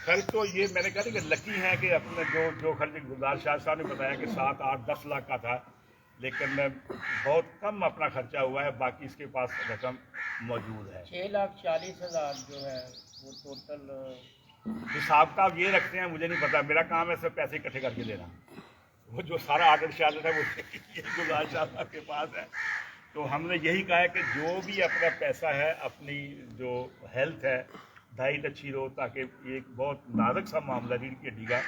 खर्च तो ये मैंने कहा कि लकी है कि अपने जो खर्च गुलजार शाह साहब ने बताया कि 7, 8, 10 लाख का था, लेकिन बहुत कम अपना खर्चा हुआ है, बाकी इसके पास रकम मौजूद है। 6,40,000 जो है वो टोटल हिसाब का ये रखते हैं, मुझे नहीं पता, मेरा काम है सिर्फ पैसे इकट्ठे करके देना। वो जो सारा आर्डर शार्डर है वो गुलजार शाह साहब के पास है। तो हमने यही कहा है कि जो भी अपना पैसा है, अपनी जो हेल्थ है, डाइट अच्छी रहो, ताकि एक बहुत नाजुक सा मामला रीढ़ की हड्डी का,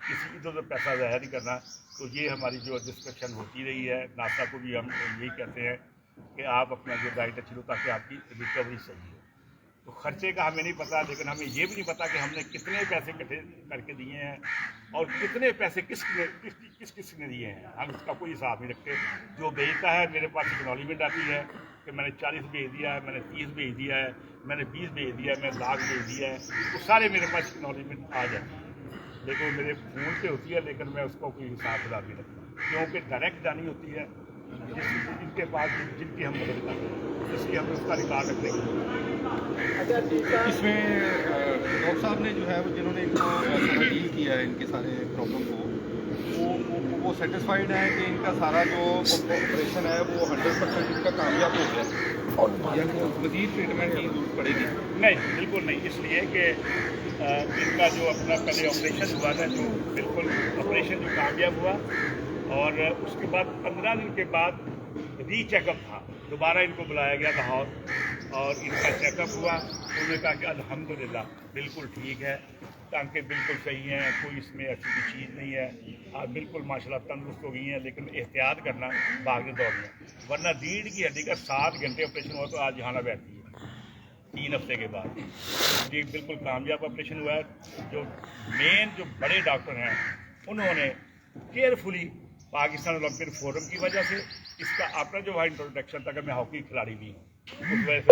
किसी की तो पैसा ज़ाहिर नहीं करना। तो ये हमारी जो डिस्कशन होती रही है, नासा को भी हम यही कहते हैं कि आप अपना जो डाइट अच्छी लो ताकि आपकी रिकवरी सही हो। तो खर्चे का हमें नहीं पता, लेकिन हमें ये भी नहीं पता कि हमने कितने पैसे इकट्ठे करके दिए हैं और कितने पैसे किस किस ने दिए हैं, हम इसका कोई हिसाब नहीं रखते। जो भेजता है मेरे पास एक्नॉलेजमेंट आती है कि मैंने 40 भेज दिया है, मैंने 30 भेज दिया है, मैंने 20 भेज दिया है, मैंने लाख भेज दिया है, वो सारे मेरे पास एक्नॉलेजमेंट आ जाती है। लेकिन वो मेरे फ़ोन पे होती है, लेकिन मैं उसका कोई हिसाब किताब नहीं रखता, क्योंकि डायरेक्ट जानी होती है जिनके पास, जिनकी हम मदद करते हैं, इसलिए हमें उसका रिकॉर्ड रखने की। इसमें डॉक्टर साहब ने जो है वो जिन्होंने इनको सारा डील किया है इनके सारे प्रॉब्लम को, वो सेटिस्फाइड है कि इनका सारा जो ऑपरेशन है वो 100% इनका कामयाब हो गया या मज़ीद ट्रीटमेंट की जरूरत पड़ेगी? नहीं, बिल्कुल नहीं, इसलिए कि इनका जो अपना पहले ऑपरेशन हुआ था, जो बिल्कुल ऑपरेशन जो कामयाब हुआ, और उसके बाद 15 दिन के बाद रीचेकअप था, दोबारा इनको बुलाया गया लाहौर और इनका चेकअप हुआ। उन्होंने कहा कि अल्हम्दुलिल्लाह बिल्कुल ठीक है, टांकें बिल्कुल सही हैं, कोई इसमें ऐसी कोई चीज़ नहीं है, आप बिल्कुल माशाल्लाह तंदुरुस्त हो गई हैं, लेकिन एहतियात करना भागने दौड़ने, वरना रीढ़ की हड्डी का 7 घंटे ऑपरेशन हुआ तो आज यहाँ ना बैठती है 3 हफ्ते के बाद। ये बिल्कुल कामयाब ऑपरेशन हुआ है। जो मेन जो बड़े डॉक्टर हैं उन्होंने केयरफुली पाकिस्तान ओलंपिक फोरम की वजह से इसका अपना जो वहाँ इंट्रोडक्शन था कि मैं हॉकी खिलाड़ी भी हूँ, उस वजह से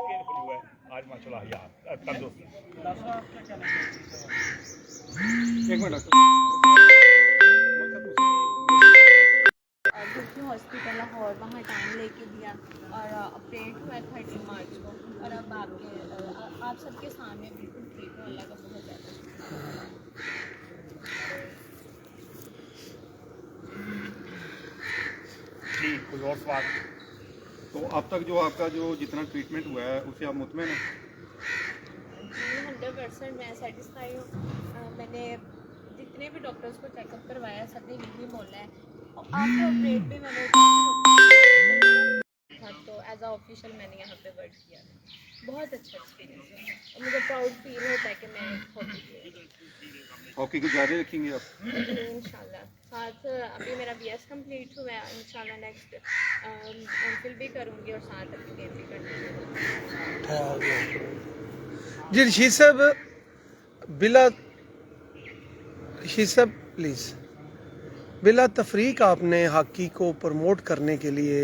केयरफुली हुआ है, आज माशाल्लाह यार तंदुरुस्त है। एक मिनट हॉस्पिटल लाहौर, वहाँ टाइम लेके दिया और ऑपरेट हुआ 30 मार्च को, और अब आप सबके सामने बिल्कुल ठीक हो। अल्लाह का बहुत ज़्यादा जी, कोई और सवाल? तो अब तक जो आपका जो जितना ट्रीटमेंट हुआ है उससे आप मुतमईन हैं? 100% मैं सेटिस्फाई हूँ। मैंने जितने भी डॉक्टर्स को चेकअप करवाया सबने यही बोला है, और आफ्टर ऑपरेट भी मैंने था, तो एज आ ऑफिशियल मैंने यहाँ पे वर्क किया था। बहुत अच्छा एक्सपीरियंस है और मुझे प्राउड फील होता है कि मैं हॉकी प्लेयर। हॉकी को जारी रखेंगे आप? इंशाल्लाह। साथ अभी मेरा BS कंप्लीट हुआ है, इंशाल्लाह नेक्स्ट एमफिल भी करूँगी और साथ अपनी गेम भी करूँगी। जी रशीद साहब, रशीद साहब प्लीज़, बिला तफरीक आपने हॉकी को प्रमोट करने के लिए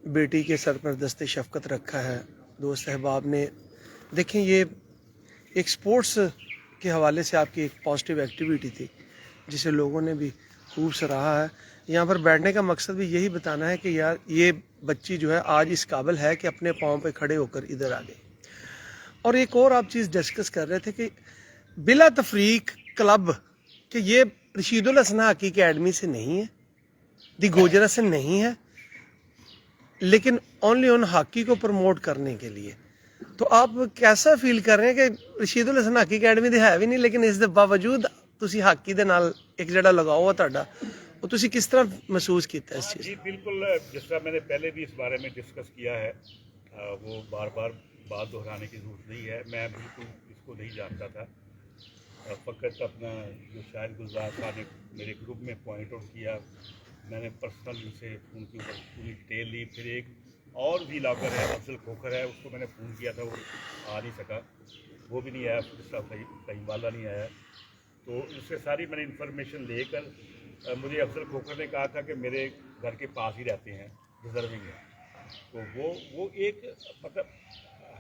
बेटी के सर पर दस्ते शफ़क़त रखा है। दोस्त अहबाब ने देखें, ये एक स्पोर्ट्स के हवाले से आपकी एक पॉजिटिव एक्टिविटी थी जिसे लोगों ने भी खूब सराहा है। यहाँ पर बैठने का मकसद भी यही बताना है कि यार ये बच्ची जो है आज इस काबिल है कि अपने पाँव पे खड़े होकर इधर आ गई। और एक और आप चीज़ डिस्कस कर रहे थे कि बिला तफरीक क्लब, कि ये रशीदुल हसन हॉकी अकेडमी से नहीं है, दी गोजरा से नहीं है, लेकिन ओनली ऑन हॉकी को प्रमोट करने के लिए। तो आप कैसा फील कर रहे हैं कि रशीदुल हसन हॉकी अकेडमी तो है भी नहीं, लेकिन इस दे बावजूद तुसी हॉकी दे नाल एक जड़ा लगाओ है तुहाडा, वो तुसी किस तरह महसूस किया इस चीज़? जी बिल्कुल, जिस तरह मैंने पहले भी इस बारे में डिस्कस किया है, वो बार बार बात दोहराने की जरूरत नहीं है। मैं बिल्कुल इसको नहीं जानता था, फ़कत अपना जो शायद गुलजार साहब ने मेरे ग्रुप में पॉइंट आउट किया, मैंने पर्सनल उनसे फ़ोन के ऊपर पूरी डिटेल ली। फिर एक और भी लॉकर है, अफजल खोखर है, उसको मैंने फ़ोन किया था, वो आ नहीं सका, वो भी नहीं आया, कहीं वाला नहीं आया। तो उससे सारी मैंने इन्फॉर्मेशन लेकर मुझे अफजल खोखर ने कहा था कि मेरे घर के पास ही रहते हैं, डिज़र्विंग है। तो वो एक मतलब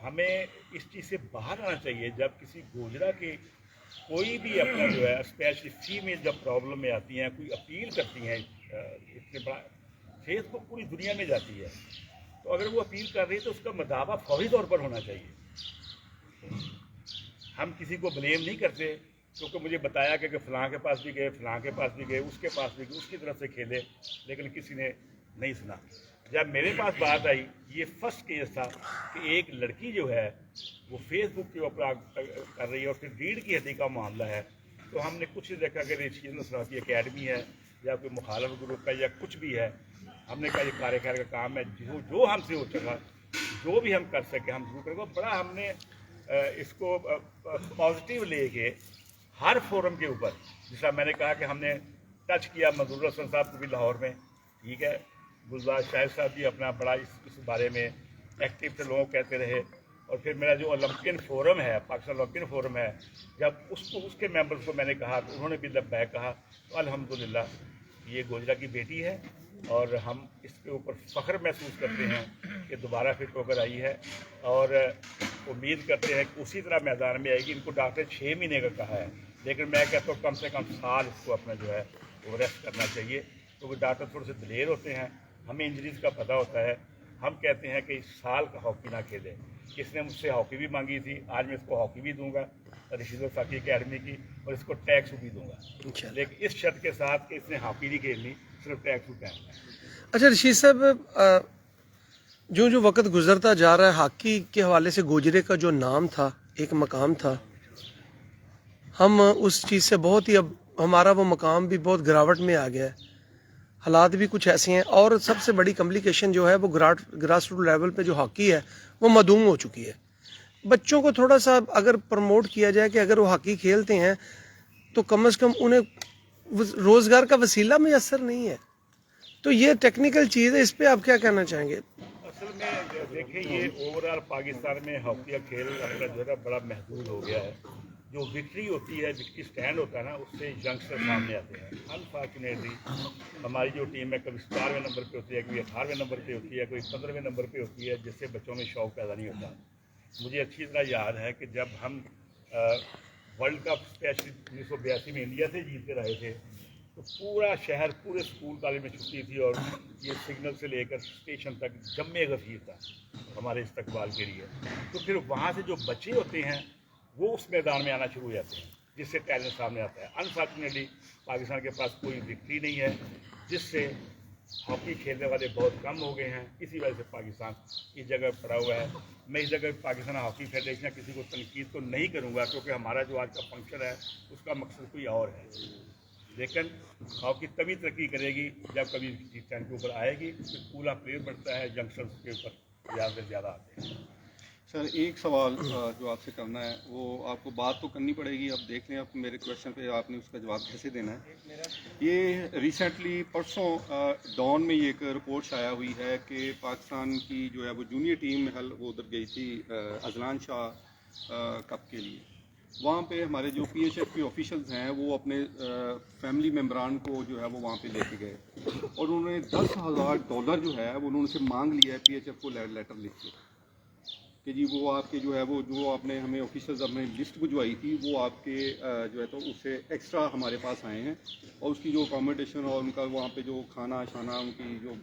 हमें इस चीज़ से बाहर आना चाहिए। जब किसी गोजरा के कोई भी अपना जो है, स्पेशली फीमेल जब प्रॉब्लम में आती हैं, कोई अपील करती हैं, इतने बड़ा फेसबुक पूरी दुनिया में जाती है, तो अगर वो अपील कर रही है तो उसका मदावा फौरी तौर पर होना चाहिए। हम किसी को ब्लेम नहीं करते, क्योंकि मुझे बताया कि फलां के पास भी गए, फलां के पास भी गए, उसके पास भी गए, उसकी तरफ से खेले, लेकिन किसी ने नहीं सुना। जब मेरे पास बात आई, ये फर्स्ट केस था कि एक लड़की जो है वो फेसबुक के ऊपर कर रही है और फिर रीढ़ की हड्डी का मामला है, तो हमने कुछ नहीं देखा कि रशीद सलाती एकेडमी है या कोई मुखालफ ग्रुप का या कुछ भी है। हमने कहा ये कार्य का काम है, जो हमसे हो सका, जो भी हम कर सके हम जरूर करेंगे। बड़ा हमने इसको पॉजिटिव लेके हर फोरम के ऊपर, जैसा मैंने कहा कि हमने टच किया मंजूर हसन साहब को भी लाहौर में, ठीक है, गुलजार शाहिद साहब भी अपना बड़ा इस बारे में एक्टिव थे, लोगों कहते रहे। और फिर मेरा जो ओलंपियन फोरम है, पाकिस्तान ओलंपियन फोरम है, जब उसके मेंबर्स को मैंने कहा तो उन्होंने भी लब्बैक कहा। तो अल्हम्दुलिल्लाह ये गोजरा की बेटी है और हम इसके ऊपर फ़ख्र महसूस करते हैं कि दोबारा फिट होकर आई है और उम्मीद करते हैं कि उसी तरह मैदान में आएगी। इनको डॉक्टर 6 महीने का कहा है, लेकिन मैं कहता हूँ कम से कम साल इसको अपना जो है वो रेस्ट करना चाहिए, क्योंकि डॉक्टर थोड़े से दिलेर होते हैं, हमें इंजरीज़ का पता होता है। हम कहते हैं कि इस साल का हॉकी ना खेले। इसने मुझसे हॉकी भी मांगी थी, आज मैं इसको हॉकी भी दूंगा रशीद साकी एकेडमी की, और इसको टैक्स भी दूंगा, लेकिन इस शर्त के साथ कि इसने हॉकी नहीं खेलनी, सिर्फ टैक्स पहनना है। अच्छा रशीद साहब, जो जो वक्त गुजरता जा रहा है, हॉकी के हवाले से गोजरे का जो नाम था, एक मकाम था, हम उस चीज़ से बहुत ही, अब हमारा वो मकाम भी बहुत गिरावट में आ गया है, हालात भी कुछ ऐसे हैं। और सबसे बड़ी कम्प्लिकेशन जो है वो ग्रास रूट लेवल पे जो हॉकी है वो मधूम हो चुकी है। बच्चों को थोड़ा सा अगर प्रमोट किया जाए कि अगर वो हॉकी खेलते हैं तो कम से कम उन्हें रोज़गार का वसीला मैसर नहीं है। तो ये टेक्निकल चीज़ है, इस पर आप क्या कहना चाहेंगे? असल में देखिए, ये ओवरऑल पाकिस्तान में हॉकी का खेल अपना जो है बड़ा महदूद हो गया है। जो विक्ट्री होती है, विक्ट्री स्टैंड होता है ना, उससे यंगस्टर सामने आते हैं। अनफॉर्चुनेटली हमारी जो टीम है कभी 17वें नंबर पे होती है, कभी 18वें नंबर पे होती है, कोई 15वें नंबर पे होती है, जिससे बच्चों में शौक पैदा नहीं होता। मुझे अच्छी तरह याद है कि जब हम वर्ल्ड कप स्पेशली 1982 में इंडिया से जीत कर आए थे, तो पूरा शहर, पूरे स्कूल कॉलेज में छुट्टी थी और ये सिग्नल से लेकर स्टेशन तक जम्मे गफीर था हमारे इस्तकबाल के लिए। तो फिर वहाँ से जो बच्चे होते हैं वो उस मैदान में आना शुरू हो जाते हैं, जिससे टैलेंट सामने आता है। अनफॉर्चुनेटली पाकिस्तान के पास कोई विक्ट्री नहीं है, जिससे हॉकी खेलने वाले बहुत कम हो गए हैं। इसी वजह से पाकिस्तान इस जगह पड़ा हुआ है। मैं इस जगह पाकिस्तान हॉकी फेडरेशन या किसी को तनकीद तो नहीं करूँगा, क्योंकि हमारा जो आज का फंक्शन है उसका मकसद कोई और है। लेकिन हॉकी तभी तरक्की करेगी जब कभी स्टैंड के ऊपर आएगी, फिर पूरा प्लेयर बढ़ता है, जंक्शंस के ऊपर ज़्यादा से ज़्यादा आते हैं। सर एक सवाल जो आपसे करना है, वो आपको बात तो करनी पड़ेगी। अब देख लें आप मेरे क्वेश्चन पे आपने उसका जवाब कैसे देना है। ये रिसेंटली परसों डॉन में ये एक रिपोर्ट शाया हुई है कि पाकिस्तान की जो है वो जूनियर टीम वो उधर गई थी अजलान शाह कप के लिए। वहाँ पे हमारे जो PHF के ऑफिशियल्स हैं वो अपने फैमिली मेम्बरान को जो है वो वहाँ पे लेके गए और उन्होंने $10,000 जो है वो उन्होंने से मांग लिया है PHF को लेटर लिख के कि जी वो आपके जो है वो जो आपने हमें ऑफिसर्स अपने लिस्ट भिजवाई थी वो आपके जो है तो उससे एक्स्ट्रा हमारे पास आए हैं, और उसकी जो अकोमोडेशन और उनका वहाँ पे जो खाना शाना, उनकी जो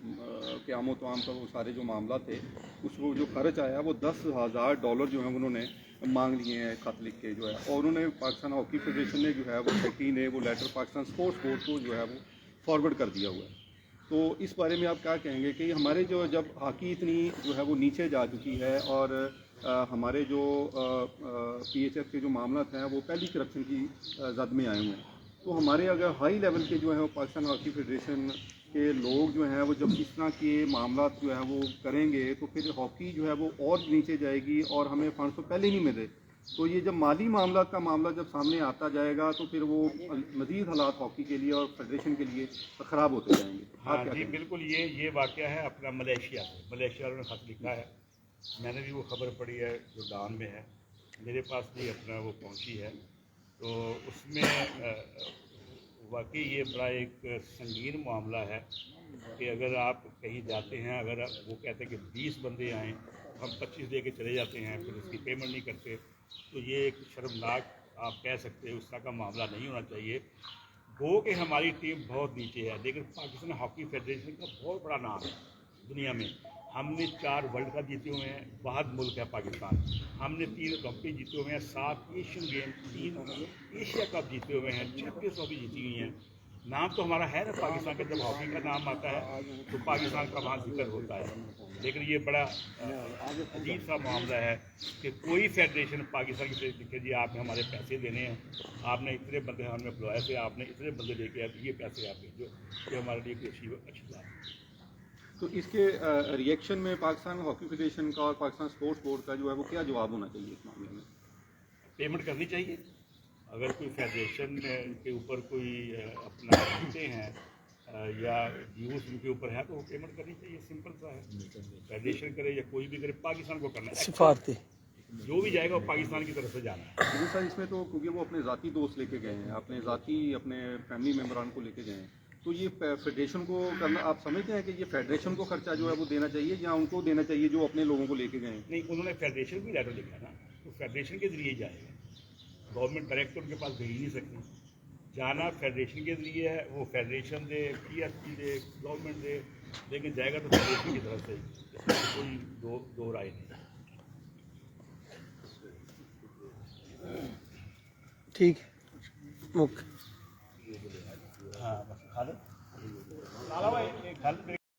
क़याम तमाम का वो सारे जो मामला थे, उसको जो खर्च आया वो $10,000 जो है उन्होंने मांग लिए हैं खत लिख के जो है। और उन्होंने पाकिस्तान हॉकी फेडरेशन ने जो है वो सेक्रेटरी ने वो लेटर पाकिस्तान स्पोर्ट्स बोर्ड को जो है वो फॉरवर्ड कर दिया हुआ है। तो इस बारे में आप क्या कहेंगे कि हमारे जो जब हॉकी इतनी जो है वो नीचे जा चुकी है और हमारे जो PHF के जो मामला हैं वो पहली करप्शन की जद में आए हुए हैं, तो हमारे अगर हाई लेवल के जो है वो पाकिस्तान हॉकी फेडरेशन के लोग जो हैं वो जब इस तरह के मामला जो है वो करेंगे तो फिर हॉकी जो है वो और नीचे जाएगी और हमें फंड तो पहले नहीं मिले। तो ये जब माली मामला का मामला जब सामने आता जाएगा तो फिर वो मज़ीद हालात हॉकी के लिए और फेडरेशन के लिए ख़राब होते जाएंगे। हाँ जी बिल्कुल, ये वाक़या है अपना मलेशिया वालों ने खत लिखा है, मैंने भी वो खबर पढ़ी है जो डॉन में है, मेरे पास भी अपना वो पहुंची है। तो उसमें वाकई ये बड़ा एक संगीन मामला है कि अगर आप कहीं जाते हैं, अगर वो कहते हैं कि 20 बंदे आएँ, हम 25 दे के चले जाते हैं, फिर उसकी पेमेंट नहीं करते, तो ये एक शर्मनाक आप कह सकते हैं उस तरह का मामला नहीं होना चाहिए। गो कि हमारी टीम बहुत नीचे है, लेकिन पाकिस्तान हॉकी फेडरेशन का बहुत बड़ा नाम है दुनिया में, हमने 4 वर्ल्ड कप जीते हुए हैं, बाहर मुल्क है पाकिस्तान। हमने 3 ट्रॉफी जीते हुए हैं, 7 एशियन गेम, 3 एशिया कप जीते हुए हैं, चैंपियंस ट्रॉफी जीती हुई हैं। नाम तो हमारा है ना पाकिस्तान का, जब हॉकी का नाम आता है तो पाकिस्तान का वहाँ जिक्र होता है। लेकिन ये बड़ा अजीब सा मामला है कि कोई फेडरेशन पाकिस्तान की लिखे जी आपने हमारे पैसे देने हैं, आपने इतने बंदे हमें बुलाए थे, आपने इतने बंदे लेके आए, ये पैसे आप भेजो, ये हमारे लिए कोई अच्छी बात है। तो इसके रिएक्शन में पाकिस्तान हॉकी फेडरेशन का और पाकिस्तान स्पोर्ट्स बोर्ड का जो है वो क्या जवाब होना चाहिए इस मामले में? पेमेंट करनी चाहिए। अगर कोई फेडरेशन के ऊपर कोई अपना रखते हैं या ड्यूज उनके ऊपर है तो वो पेमेंट करनी चाहिए, सिंपल सा है। फेडरेशन करे या कोई भी करे, पाकिस्तान को करना है। सिफारती जो भी जाएगा वो पाकिस्तान की तरफ से जाना है। लेकिन सर इसमें तो क्योंकि वो अपने ज़ाती दोस्त लेके गए हैं, अपने ज़ाती अपने फैमिली मेम्बरान को लेके गए हैं, तो ये फेडरेशन को करना, आप समझते हैं कि ये फेडरेशन को खर्चा जो है वो देना चाहिए या उनको देना चाहिए जो अपने लोगों को लेके गए हैं? नहीं, उन्होंने फेडरेशन भी लेटर लिखा ना, तो फेडरेशन के जरिए जाएगा। गवर्नमेंट डायरेक्ट उनके पास भेज नहीं सकती, जाना फेडरेशन के जरिए है। वो फेडरेशन दे, PSP दे, गवर्नमेंट दे, लेकिन जाएगा तो फेडरेशन की तरफ से ही, इसमें कोई दो राय नहीं। ठीक मुख हाँ बस खा लो, भाई खा लो।